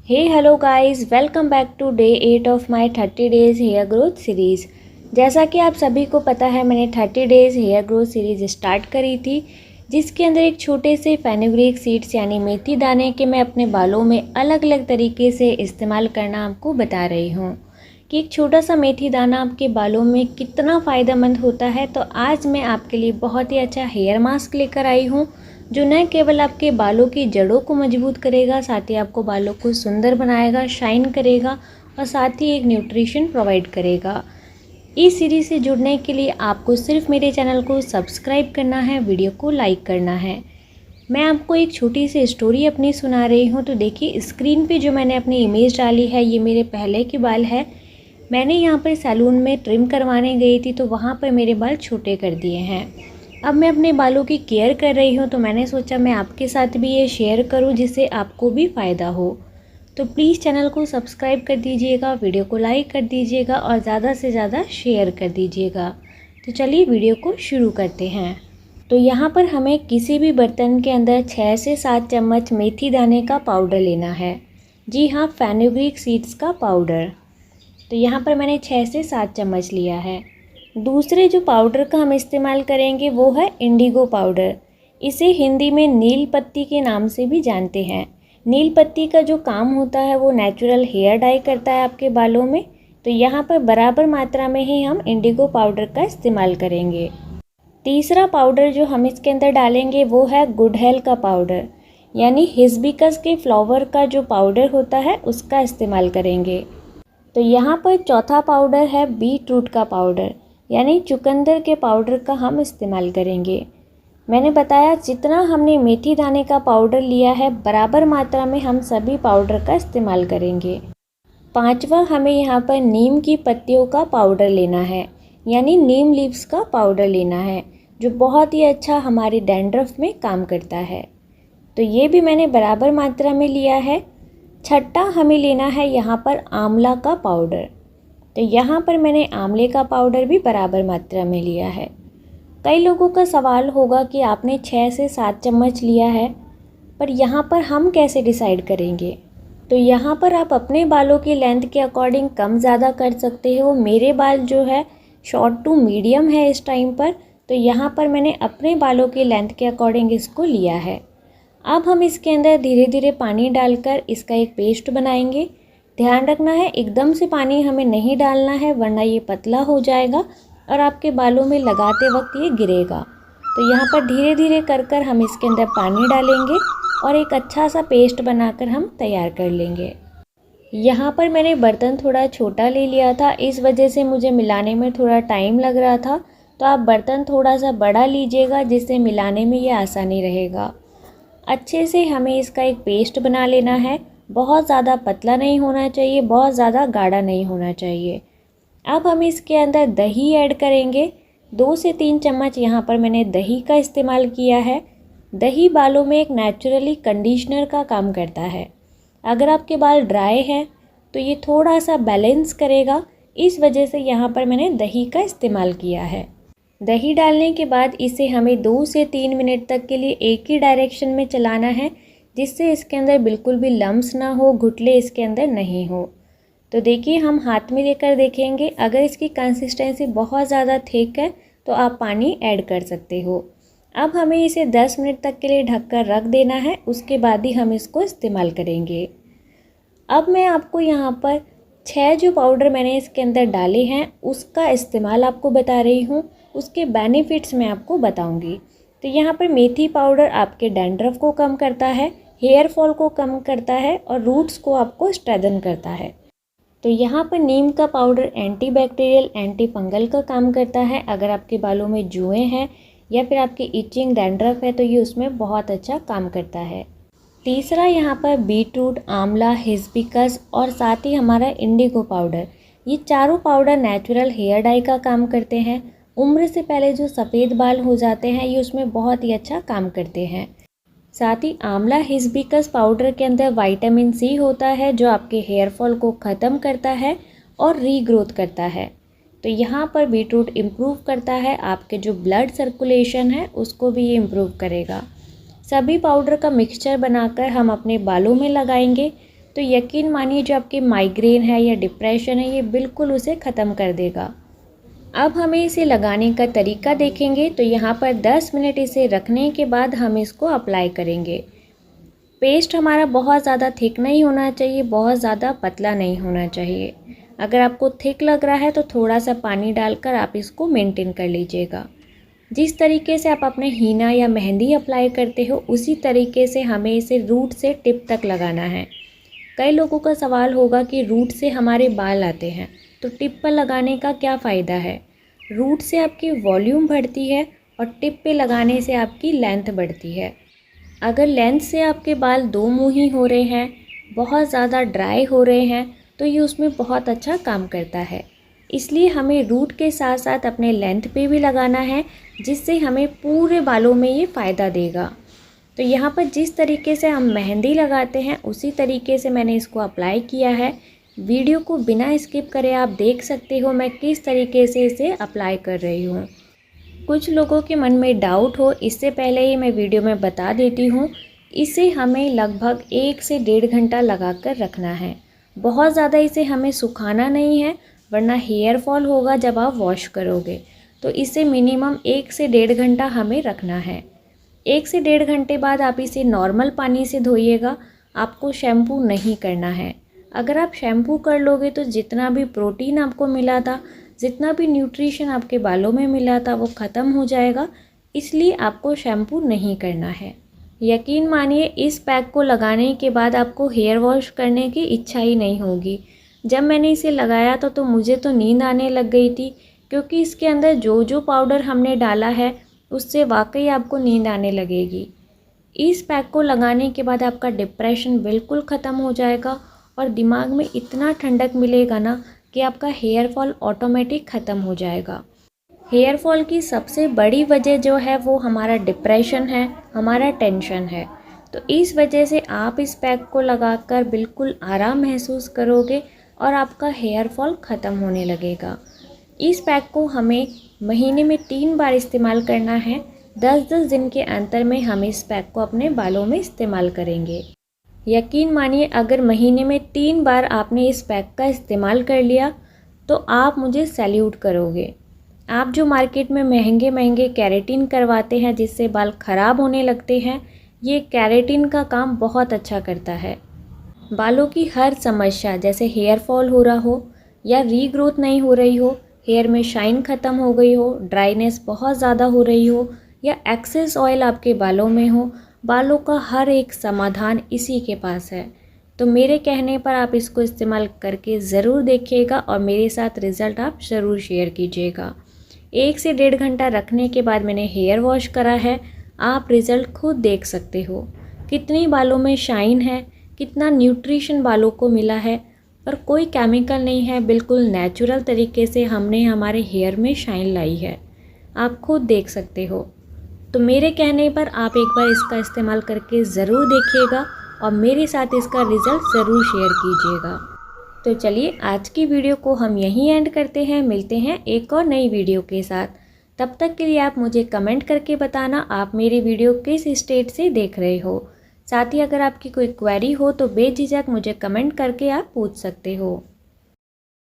Hey hello guys, welcome back to day 8 of my 30 days hair growth series. जैसा कि आप सभी को पता है, मैंने 30 days hair growth series start करी थी, जिसके अंदर एक छोटे से फेनुग्रीक सीड्स यानी मेथी दाने के मैं अपने बालों में अलग अलग तरीके से इस्तेमाल करना आपको बता रही हूँ कि एक छोटा सा मेथी दाना आपके बालों में कितना फ़ायदेमंद होता है। तो आज मैं आपके लिए बहुत ही अच्छा हेयर मास्क लेकर आई हूँ, जो न केवल आपके बालों की जड़ों को मजबूत करेगा, साथ ही आपको बालों को सुंदर बनाएगा, शाइन करेगा और साथ ही एक न्यूट्रिशन प्रोवाइड करेगा। इस सीरीज़ से जुड़ने के लिए आपको सिर्फ मेरे चैनल को सब्सक्राइब करना है, वीडियो को लाइक करना है। मैं आपको एक छोटी सी स्टोरी अपनी सुना रही हूँ। तो देखिए, स्क्रीन पे जो मैंने अपनी इमेज डाली है, ये मेरे पहले के बाल है। मैंने यहाँ पर सैलून में ट्रिम करवाने गई थी, तो वहाँ पर मेरे बाल छोटे कर दिए हैं। अब मैं अपने बालों की केयर कर रही हूँ, तो मैंने सोचा मैं आपके साथ भी ये शेयर करूँ, जिससे आपको भी फ़ायदा हो। तो प्लीज़ चैनल को सब्सक्राइब कर दीजिएगा, वीडियो को लाइक कर दीजिएगा और ज़्यादा से ज़्यादा शेयर कर दीजिएगा। तो चलिए वीडियो को शुरू करते हैं। तो यहाँ पर हमें किसी भी बर्तन के अंदर 6 से 7 चम्मच मेथी दाने का पाउडर लेना है। जी हाँ, फेनुग्रीक सीड्स का पाउडर। तो यहाँ पर मैंने 6 से 7 चम्मच लिया है। दूसरे जो पाउडर का हम इस्तेमाल करेंगे वो है इंडिगो पाउडर। इसे हिंदी में नील पत्ती के नाम से भी जानते हैं। नील पत्ती का जो काम होता है वो नेचुरल हेयर डाई करता है आपके बालों में। तो यहाँ पर बराबर मात्रा में ही हम इंडिगो पाउडर का इस्तेमाल करेंगे। तीसरा पाउडर जो हम इसके अंदर डालेंगे वो है गुड़हल का पाउडर, यानी हिबिस्कस के फ्लावर का जो पाउडर होता है उसका इस्तेमाल करेंगे। तो यहाँ पर चौथा पाउडर है बीट रूट का पाउडर, यानी चुकंदर के पाउडर का हम इस्तेमाल करेंगे। मैंने बताया जितना हमने मेथी दाने का पाउडर लिया है, बराबर मात्रा में हम सभी पाउडर का इस्तेमाल करेंगे। पांचवा, हमें यहाँ पर नीम की पत्तियों का पाउडर लेना है, यानी नीम लीव्स का पाउडर लेना है, जो बहुत ही अच्छा हमारे डैंड्रफ में काम करता है। तो ये भी मैंने बराबर मात्रा में लिया है। छठा, हमें लेना है यहाँ पर आंवला का पाउडर। तो यहाँ पर मैंने आंवले का पाउडर भी बराबर मात्रा में लिया है। कई लोगों का सवाल होगा कि आपने 6 से 7 चम्मच लिया है, पर यहाँ पर हम कैसे डिसाइड करेंगे। तो यहाँ पर आप अपने बालों की लेंथ के अकॉर्डिंग कम ज़्यादा कर सकते हो। मेरे बाल जो है शॉर्ट टू मीडियम है इस टाइम पर, तो यहाँ पर मैंने अपने बालों की लेंथ के अकॉर्डिंग इसको लिया है। अब हम इसके अंदर धीरे धीरे पानी डालकर इसका एक पेस्ट बनाएंगे। ध्यान रखना है, एकदम से पानी हमें नहीं डालना है, वरना ये पतला हो जाएगा और आपके बालों में लगाते वक्त ये गिरेगा। तो यहाँ पर धीरे धीरे कर कर हम इसके अंदर पानी डालेंगे और एक अच्छा सा पेस्ट बनाकर हम तैयार कर लेंगे। यहाँ पर मैंने बर्तन थोड़ा छोटा ले लिया था, इस वजह से मुझे मिलाने में थोड़ा टाइम लग रहा था। तो आप बर्तन थोड़ा सा बड़ा लीजिएगा, जिससे मिलाने में ये आसानी रहेगा। अच्छे से हमें इसका एक पेस्ट बना लेना है। बहुत ज़्यादा पतला नहीं होना चाहिए, बहुत ज़्यादा गाढ़ा नहीं होना चाहिए। अब हम इसके अंदर दही ऐड करेंगे। 2 से 3 चम्मच यहाँ पर मैंने दही का इस्तेमाल किया है। दही बालों में एक नेचुरली कंडीशनर का काम करता है। अगर आपके बाल ड्राई हैं तो ये थोड़ा सा बैलेंस करेगा, इस वजह से यहाँ पर मैंने दही का इस्तेमाल किया है। दही डालने के बाद इसे हमें 2 से 3 मिनट तक के लिए एक ही डायरेक्शन में चलाना है, जिससे इसके अंदर बिल्कुल भी लम्स ना हो, गुठले इसके अंदर नहीं हो। तो देखिए, हम हाथ में लेकर देखेंगे, अगर इसकी कंसिस्टेंसी बहुत ज़्यादा थिक है तो आप पानी ऐड कर सकते हो। अब हमें इसे 10 मिनट तक के लिए ढककर रख देना है, उसके बाद ही हम इसको इस्तेमाल करेंगे। अब मैं आपको यहाँ पर 6 जो पाउडर मैंने इसके अंदर डाले हैं उसका इस्तेमाल आपको बता रही हूँ, उसके बेनिफिट्स मैं आपको बताऊंगी। तो यहाँ पर मेथी पाउडर आपके डैंड्रफ को कम करता है, हेयर फॉल को कम करता है और रूट्स को आपको स्ट्रेंथन करता है। तो यहाँ पर नीम का powder anti bacterial, anti fungal का काम करता है। अगर आपके बालों में जुएँ हैं या फिर आपकी इचिंग डैंड्रफ है तो ये उसमें बहुत अच्छा काम करता है। तीसरा, यहाँ पर बीट रूट, आंवला, हिबिस्कस और साथ ही हमारा इंडिगो पाउडर, ये चारों पाउडर नेचुरल हेयर डाई का काम करते हैं। उम्र से पहले जो सफ़ेद बाल हो जाते हैं, ये उसमें बहुत ही अच्छा काम करते हैं। साथ ही आंवला हिबिस्कस पाउडर के अंदर विटामिन सी होता है, जो आपके हेयर फॉल को ख़त्म करता है और रीग्रोथ करता है। तो यहाँ पर बीटरूट इम्प्रूव करता है, आपके जो ब्लड सर्कुलेशन है उसको भी ये इम्प्रूव करेगा। सभी पाउडर का मिक्सचर बनाकर हम अपने बालों में लगाएंगे। तो तो यकीन मानिए जो आपकी माइग्रेन है या डिप्रेशन है ये बिल्कुल उसे ख़त्म कर देगा। अब हमें इसे लगाने का तरीका देखेंगे। तो यहाँ पर 10 मिनट इसे रखने के बाद हम इसको अप्लाई करेंगे। पेस्ट हमारा बहुत ज़्यादा थिक नहीं होना चाहिए, बहुत ज़्यादा पतला नहीं होना चाहिए। अगर आपको थिक लग रहा है तो थोड़ा सा पानी डालकर आप इसको मेंटेन कर लीजिएगा। जिस तरीके से आप अपने हीना या मेहंदी अप्लाई करते हो उसी तरीके से हमें इसे रूट से टिप तक लगाना है। कई लोगों का सवाल होगा कि रूट से हमारे बाल आते हैं तो टिप पर लगाने का क्या फ़ायदा है। रूट से आपकी वॉल्यूम बढ़ती है और टिप पे लगाने से आपकी लेंथ बढ़ती है। अगर लेंथ से आपके बाल दो मुंही हो रहे हैं, बहुत ज़्यादा ड्राई हो रहे हैं, तो ये उसमें बहुत अच्छा काम करता है। इसलिए हमें रूट के साथ साथ अपने लेंथ पे भी लगाना है, जिससे हमें पूरे बालों में ये फ़ायदा देगा। तो यहाँ पर जिस तरीके से हम मेहंदी लगाते हैं उसी तरीके से मैंने इसको अप्लाई किया है। वीडियो को बिना स्किप करे आप देख सकते हो मैं किस तरीके से इसे अप्लाई कर रही हूँ। कुछ लोगों के मन में डाउट हो, इससे पहले ही मैं वीडियो में बता देती हूँ। इसे हमें लगभग 1 से 1.5 घंटा लगा कर रखना है। बहुत ज़्यादा इसे हमें सुखाना नहीं है, वरना हेयर फॉल होगा जब आप वॉश करोगे। तो इसे मिनिमम 1 से 1.5 घंटा हमें रखना है। 1 से 1.5 घंटे बाद आप इसे नॉर्मल पानी से धोइएगा, आपको शैम्पू नहीं करना है। अगर आप शैम्पू कर लोगे तो जितना भी प्रोटीन आपको मिला था, जितना भी न्यूट्रिशन आपके बालों में मिला था वो ख़त्म हो जाएगा, इसलिए आपको शैम्पू नहीं करना है। यकीन मानिए इस पैक को लगाने के बाद आपको हेयर वॉश करने की इच्छा ही नहीं होगी। जब मैंने इसे लगाया तो मुझे तो नींद आने लग गई थी, क्योंकि इसके अंदर जो जो पाउडर हमने डाला है उससे वाकई आपको नींद आने लगेगी। इस पैक को लगाने के बाद आपका डिप्रेशन बिल्कुल ख़त्म हो जाएगा और दिमाग में इतना ठंडक मिलेगा ना कि आपका हेयर फॉल ऑटोमेटिक ख़त्म हो जाएगा। हेयर फॉल की सबसे बड़ी वजह जो है वो हमारा डिप्रेशन है, हमारा टेंशन है। तो इस वजह से आप इस पैक को लगाकर बिल्कुल आराम महसूस करोगे और आपका हेयर फॉल ख़त्म होने लगेगा। इस पैक को हमें महीने में 3 बार इस्तेमाल करना है। 10-10 दिन के अंतर में हम इस पैक को अपने बालों में इस्तेमाल करेंगे। यकीन मानिए अगर महीने में 3 बार आपने इस पैक का इस्तेमाल कर लिया तो आप मुझे सैल्यूट करोगे। आप जो मार्केट में महंगे महंगे केराटिन करवाते हैं जिससे बाल ख़राब होने लगते हैं, ये केराटिन का काम बहुत अच्छा करता है। बालों की हर समस्या जैसे हेयर फॉल हो रहा हो या रीग्रोथ नहीं हो रही हो, हेयर में शाइन ख़त्म हो गई हो, ड्राइनेस बहुत ज़्यादा हो रही हो या एक्सेस ऑयल आपके बालों में हो, बालों का हर एक समाधान इसी के पास है। तो मेरे कहने पर आप इसको इस्तेमाल करके ज़रूर देखिएगा और मेरे साथ रिज़ल्ट आप ज़रूर शेयर कीजिएगा। 1 से 1.5 घंटा रखने के बाद मैंने हेयर वॉश करा है, आप रिज़ल्ट खुद देख सकते हो। कितनी बालों में शाइन है, कितना न्यूट्रिशन बालों को मिला है और कोई केमिकल नहीं है, बिल्कुल नेचुरल तरीके से हमने हमारे हेयर में शाइन लाई है। आप खुद देख सकते हो। तो मेरे कहने पर आप एक बार इसका इस्तेमाल करके ज़रूर देखिएगा और मेरे साथ इसका रिज़ल्ट ज़रूर शेयर कीजिएगा। तो चलिए आज की वीडियो को हम यहीं एंड करते हैं। मिलते हैं एक और नई वीडियो के साथ। तब तक के लिए आप मुझे कमेंट करके बताना आप मेरी वीडियो किस स्टेट से देख रहे हो। साथ ही अगर आपकी कोई क्वेरी हो तो बेझिझक मुझे कमेंट करके आप पूछ सकते हो।